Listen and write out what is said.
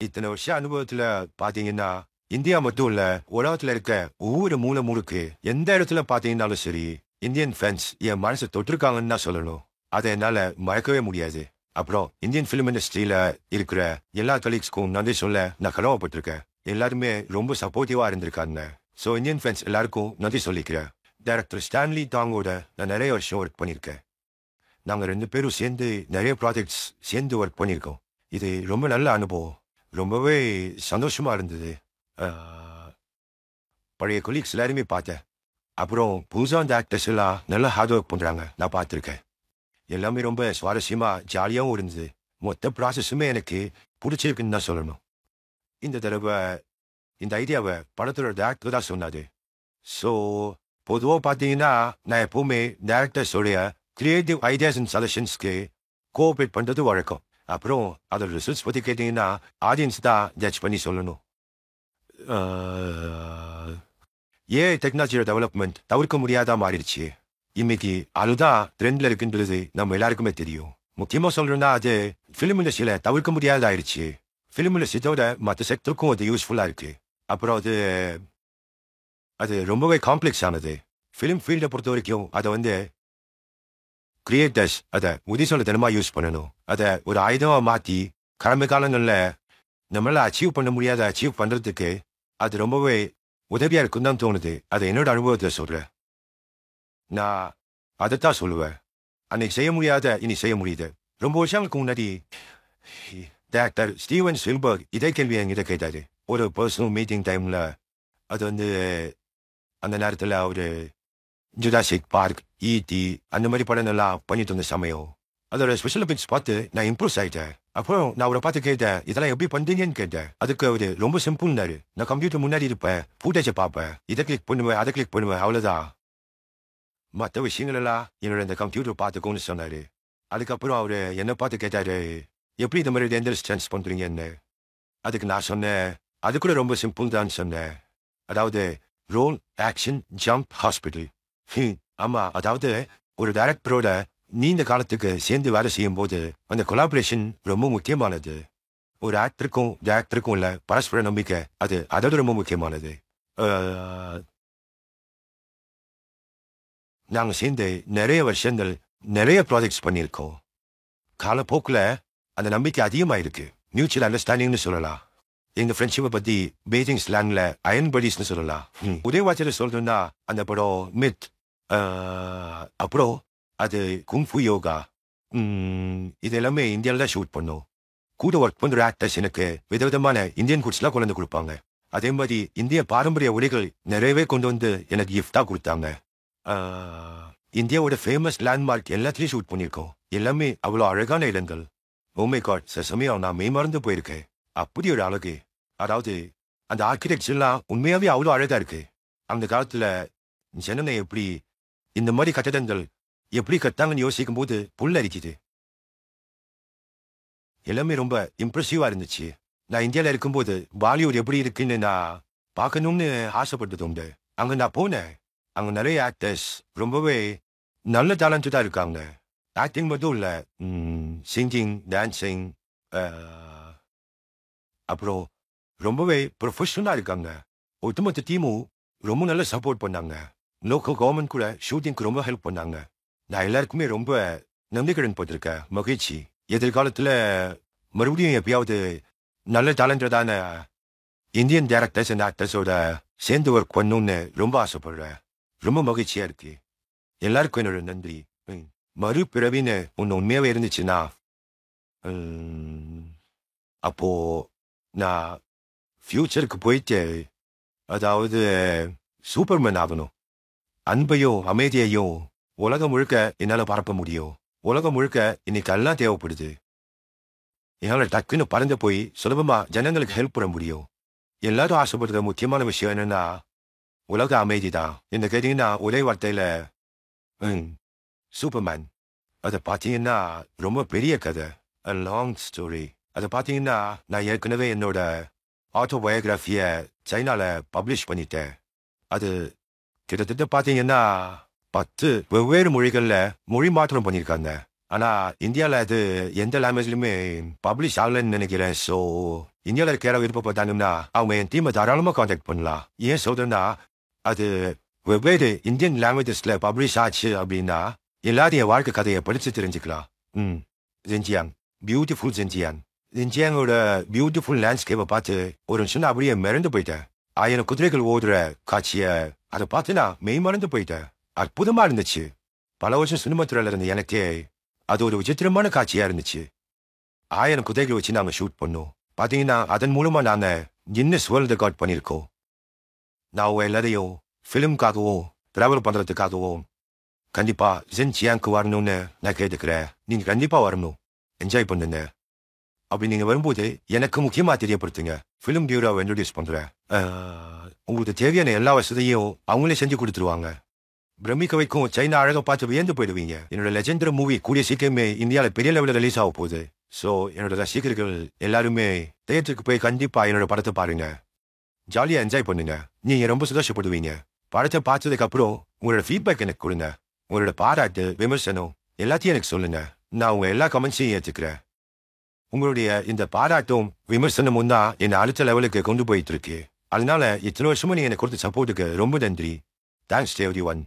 இத்தனை வருஷம் அனுபவத்துல பாத்தீங்கன்னா இந்தியா மட்டும் இல்ல உலகத்துல இருக்க ஒவ்வொரு மூலை முழுக்கு எந்த இடத்துல பாத்தீங்கன்னாலும் சரி இந்தியன் ஃபேன்ஸ் என் மனசை தொட்டிருக்காங்கன்னு தான் சொல்லணும். அதை என்னால மறக்கவே முடியாது. அப்புறம் இந்தியன் பிலிம் இண்டஸ்ட்ரியில இருக்கிற எல்லா கலீக்ஸ்க்கும் நன்றி சொல்ல நான் கடமைப்பட்டிருக்கேன். எல்லாருமே ரொம்ப சப்போர்ட்டிவா இருந்திருக்காங்க. ஸோ இந்தியன் ஃபேன்ஸ் எல்லாருக்கும் நன்றி சொல்லிக்கிறேன். டைரக்டர் ஸ்டான்லி டாங்கோட நான் நிறைய வருஷம் ஒர்க் பண்ணியிருக்கேன். நாங்கள் 2 பேரும் சேர்ந்து நிறைய ப்ராஜெக்ட்ஸ் சேர்ந்து ஒர்க் பண்ணியிருக்கோம். இது ரொம்ப நல்ல அனுபவம். ரொம்பவே சந்தோஷமா இருந்தது. பழைய கொலீக்ஸ் எல்லாருமே பார்த்தேன். அப்புறம் புதுசாக அந்த ஆக்டர்ஸ் எல்லாம் நல்லா ஹார்ட் ஒர்க் பண்ணுறாங்க, நான் பார்த்துருக்கேன். எல்லாமே ரொம்ப சுவாரஸ்யமா ஜாலியாகவும் இருந்தது. மொத்த ப்ராசஸுமே எனக்கு பிடிச்சிருக்குன்னு தான் சொல்லணும். இந்த தடவை இந்த ஐடியாவை படத்தோட டேரக்டர் தான் சொன்னாரு. ஸோ பொதுவாக பார்த்தீங்கன்னா நான் எப்பவுமே டேரக்டர்ஸோடைய கிரியேட்டிவ் ஐடியாஸ் அண்ட் சஜஷன்ஸ்க்கு கோஆப்ரேட் பண்ணுறது வழக்கம். அப்புறம் அதோட ரிசல்ட்ஸ் பற்றி கேட்டீங்கன்னா ஆடியன்ஸ் தான் ஜட்ஜ் பண்ணி சொல்லணும். டெக்னாலஜியோட டெவலப்மெண்ட் தவிர்க்க முடியாதா மாறிடுச்சு. இன்னைக்கு அதுதான் ட்ரெண்ட்ல இருக்குன்றது நம்ம எல்லாருக்குமே தெரியும். முக்கியமாக சொல்றோம்னா அது ஃபிலிம் இண்டஸ்ட்ரியில தவிர்க்க முடியாதாயிருச்சு. ஃபிலிம் இண்டஸ்ட்ரியோட மற்ற செக்டருக்கும் அது யூஸ்ஃபுல்லா இருக்கு. அப்புறம் அது ரொம்பவே காம்ப்ளெக்ஸ் ஆனது. ஃபிலிம் ஃபீல்டை பொறுத்த வரைக்கும் அதை கிரியேட்டர்ஸ் அதை உதிசொல்லத்தனமாக யூஸ் பண்ணணும். அதை ஒரு ஆயுதமாக மாற்றி கடமை காலங்களில் நம்மளால் அச்சீவ் பண்ண முடியாத அச்சீவ் பண்ணுறதுக்கு அது ரொம்பவே உதவியாக இருக்குன்னு தான் தோணுது. அதை என்னோட அனுபவத்தை சொல்கிறேன். நான் அதைத்தான் சொல்லுவேன். அன்னைக்கு செய்ய முடியாத இனி செய்ய முடியுது. ரொம்ப வருஷங்களுக்கு முன்னாடி டாக்டர் ஸ்டீவன் ஸ்பில்பர்க் இதே கேள்வியை என்கிட்ட கேட்டாரு. ஒரு பர்சனல் மீட்டிங் டைமில் அது அந்த நேரத்தில் அவர் ஜுராசிக் பார்க், ஈடி அந்த மாதிரி படம் எல்லாம் பண்ணிட்டு இருந்த சமயம் அதோட ஸ்பெஷல் எஃபெக்ட்ஸ் பார்த்து நான் இம்ப்ரூவ் ஆயிட்டேன். அப்புறம் நான் அவரை பார்த்து கேட்டேன், இதெல்லாம் எப்படி பண்றீங்கன்னு கேட்டேன். அதுக்கு அவரு ரொம்ப சிம்பிள்னாரு. நான் கம்ப்யூட்டர் முன்னாடி இருப்பேன், ஃபுட்டேஜை பார்ப்பேன், இதை கிளிக் பண்ணுவேன், அதை கிளிக் பண்ணுவேன், அவ்வளோதான். மற்ற விஷயங்கள் எல்லாம் என்னோட இந்த கம்ப்யூட்டர் பார்த்துக்கோன்னு சொன்னாரு. அதுக்கப்புறம் அவரு என்னை பார்த்து கேட்டாரு, எப்படி இந்த மாதிரி எந்த ஸ்டன்ஸ் பண்றீங்கன்னு. அதுக்கு நான் சொன்னேன், அது கூட ரொம்ப சிம்பிள் தான் சொன்னேன். அதாவது ரோல், ஆக்ஷன், ஜம்ப், ஹாஸ்பிட்டல். ஆமா, அதாவது ஒரு டைரக்டரோட நீண்ட காலத்துக்கு சேர்ந்து வேலை செய்யும் போது அந்த கொலாபரேஷன் ரொம்ப முக்கியமானது. ஒரு ஆக்டருக்கும் டைரக்டருக்கும் உள்ள பரஸ்பர நம்பிக்கை அதோட ரொம்ப முக்கியமானது. நாங்கள் சேர்ந்து நிறைய வருஷங்கள் நிறைய ப்ராஜெக்ட்ஸ் பண்ணியிருக்கோம். காலப்போக்கில் அந்த நம்பிக்கை அதிகமாயிருக்கு. மியூச்சுவல் அண்டர்ஸ்டாண்டிங்னு சொல்லலாம். எங்க ஃப்ரெண்ட்ஷிப்பை பத்தி பீஜிங் ஸ்லாங்ல அயன் படிஸ்னு சொல்லலாம். ஒரே வாட்சியில் சொல்றேன்னா அந்த படம் மித், அப்புறம் அது குங்ஃபு யோகா, இது எல்லாமே இந்தியாவில் தான் ஷூட் பண்ணோம். கூட ஒர்க் பண்ற ஆக்டர்ஸ் எனக்கு விதவிதமான இந்தியன் குட்ஸ்லாம் கொண்டு வந்து கொடுப்பாங்க. அதே மாதிரி இந்திய பாரம்பரிய உடைகள் நிறையவே கொண்டு வந்து எனக்கு கிஃப்டா கொடுத்தாங்க. இந்தியாவோட ஃபேமஸ் லேண்ட்மார்க் எல்லாத்துலேயும் ஷூட் பண்ணியிருக்கோம். எல்லாமே அவ்வளோ அழகான இடங்கள். ஓமே காட், சில சமயம் நான் மெய்மறந்து போயிருக்கேன். அப்படி ஒரு அழகு. அதாவது அந்த ஆர்கிடெக்ட்ஸ் எல்லாம் உண்மையாவே அவ்வளோ அழகா இருக்கு. அந்த காலத்துல ஜனனை எப்படி இந்த மாதிரி கட்டடங்கள் எப்படி கட்டாங்கன்னு யோசிக்கும் போது புல் அரிக்குது. எல்லாமே ரொம்ப இம்ப்ரெசிவா இருந்துச்சு. நான் இந்தியாவில் இருக்கும்போது பாலிவுட் எப்படி இருக்குன்னு நான் பார்க்கணும்னு ஆசைப்பட்டது உண்டு. அங்க நான் போனேன். அங்க நிறைய ஆக்டர்ஸ் ரொம்பவே நல்ல டேலண்டடா இருக்காங்க. ஆக்டிங் மட்டும் இல்ல, சிங்கிங், டான்சிங், அப்புறம் ரொம்பவே ப்ரொஃபஷனலா இருக்காங்க. ஒட்டுமொத்த டீமும் ரொம்ப நல்லா சப்போர்ட் பண்ணாங்க. லோக்கல் கவர்மெண்ட் கூட ஷூட்டிங்க்கு ரொம்ப ஹெல்ப் பண்ணாங்க. நான் எல்லாருக்குமே ரொம்ப நம்பிக்கையுடன் போட்டிருக்கேன். மகிழ்ச்சி. எதிர்காலத்தில் மறுபடியும் எப்பயாவது நல்ல டேலண்டடான இந்தியன் டைரக்டர்ஸ் அண்ட் ஆக்டர்ஸோட சேர்ந்து ஒர்க் பண்ணணும்னு ரொம்ப ஆசைப்படுறேன். ரொம்ப மகிழ்ச்சியா இருக்கு. எல்லாருக்கும் என்னோட நன்றி. மறுபிறவின்னு ஒன்று உண்மையாவே இருந்துச்சுன்னா அப்போ நான் ஃபியூச்சருக்கு போயிட்டு அதாவது சூப்பர்மேன் ஆகணும். அன்பையும் அமைதியையும் உலகம் முழுக்க என்னால் பரப்ப முடியும். உலகம் முழுக்க இன்னைக்கு எல்லாம் தேவைப்படுது. என்னால் டக்குன்னு பறந்து போய் சுலபமா ஜனங்களுக்கு ஹெல்ப் பண்ண முடியும். எல்லாரும் ஆசைப்படுற முக்கியமான விஷயம் என்னன்னா உலக அமைதி தான். என்ன கேட்டீங்கன்னா ஒரே வார்த்தையில சூப்பர்மேன். அதை பார்த்தீங்கன்னா ரொம்ப பெரிய கதை, a long story. அதை பார்த்தீங்கன்னா நான் ஏற்கனவே என்னோட ஆட்டோபயோகிராஃபியை சைனால பப்ளிஷ் பண்ணிட்டேன். அது கிட்டத்தட்ட பார்த்தீங்கன்னா 10 வெவ்வேறு மொழிகளில் மொழி மாற்றம் பண்ணியிருக்காங்க. ஆனால் இந்தியாவில் அது எந்த லாங்குவேஜ்லையுமே பப்ளிஷ் ஆகலைன்னு நினைக்கிறேன். ஸோ இந்தியாவில் இருக்கிற விருப்பப்பட்டானும்னா அவங்க என் டீமை தாராளமாக காண்டாக்ட் பண்ணலாம். ஏன் சொல்றேன்னா அது வெவ்வேறு இந்தியன் லாங்குவேஜஸ்ல பப்ளிஷ் ஆச்சு அப்படின்னா எல்லாரும் என் வாழ்க்கை கதையை படிச்சு தெரிஞ்சுக்கலாம். ஜென்ஜியாங், பியூட்டிஃபுல் ஜென்ஜியாங். ஜென்ஜியாங்கோட பியூட்டிஃபுல் லேண்ட்ஸ்கேப்பை பார்த்து ஒரு நிமிஷம் நான் அப்படியே மிரண்டு போயிட்டேன். 1000 குதிரைகள் ஓடுற காட்சியை அதை பார்த்து நான் மெய் மறந்து போயிட்டேன். அற்புதமா இருந்துச்சு. பல வருஷம் சினிமா துறையில இருந்த எனக்கே அது ஒரு விசித்திரமான காட்சியா இருந்துச்சு. 1000 குதிரைகள் வச்சு நாங்க ஷூட் பண்ணோம். பாத்தீங்கன்னா அதன் மூலமா நாங்க கின்னஸ் வேர்ல்ட் ரெக்கார்ட் பண்ணியிருக்கோம். நான் எல்லாரையும் ஃபிலிம்காகவும் டிராவல் பண்றதுக்காகவும் கண்டிப்பா ஜென்ஜியாங்க்கு வரணும்னு நான் கேட்டுக்கிறேன். நீங்க கண்டிப்பா வரணும், என்ஜாய் பண்ணுங்க. அப்படி நீங்க வரும்போது எனக்கு முக்கியமா தெரியப்படுத்துங்க. ஃபிலிம் பியூரோவை இன்ட்ரோடியூஸ் பண்றேன். உங்களுக்கு தேவையான எல்லா வசதியும் அவங்களே செஞ்சு கொடுத்துருவாங்க. பிரமிக்க வைக்கும் சைனா அழகை பார்த்து வியந்து போயிடுவீங்க. என்னோட லெஜெண்டரி மூவி கூடிய சீக்கிரமே இந்தியாவில் பெரிய லெவலில் ரிலீஸ் ஆக போகுது. ஸோ என்னோட ரசிகர்கள் எல்லாருமே தியேட்டருக்கு போய் கண்டிப்பா என்னோட படத்தை பாருங்க. ஜாலியா என்ஜாய் பண்ணுங்க. நீங்க ரொம்ப சந்தோஷப்படுவீங்க. படத்தை பார்த்ததுக்கு அப்புறம் உங்களோட ஃபீட்பேக் எனக்கு கொடுங்க. உங்களோட பாராட்டு, விமர்சனம் எல்லாத்தையும் எனக்கு சொல்லுங்க. நான் உங்க எல்லா கமெண்ட்ஸையும் ஏற்றுக்கிறேன். உங்களுடைய இந்த பாராட்டும் விமர்சனமும் தான் என்னை அடுத்த லெவலுக்கு கொண்டு போயிட்டு இருக்கு. அதனால இத்தனை வருஷமும் நீங்க எனக்கு கொடுத்த சப்போர்ட்டுக்கு ரொம்ப நன்றி. Thanks to everyone.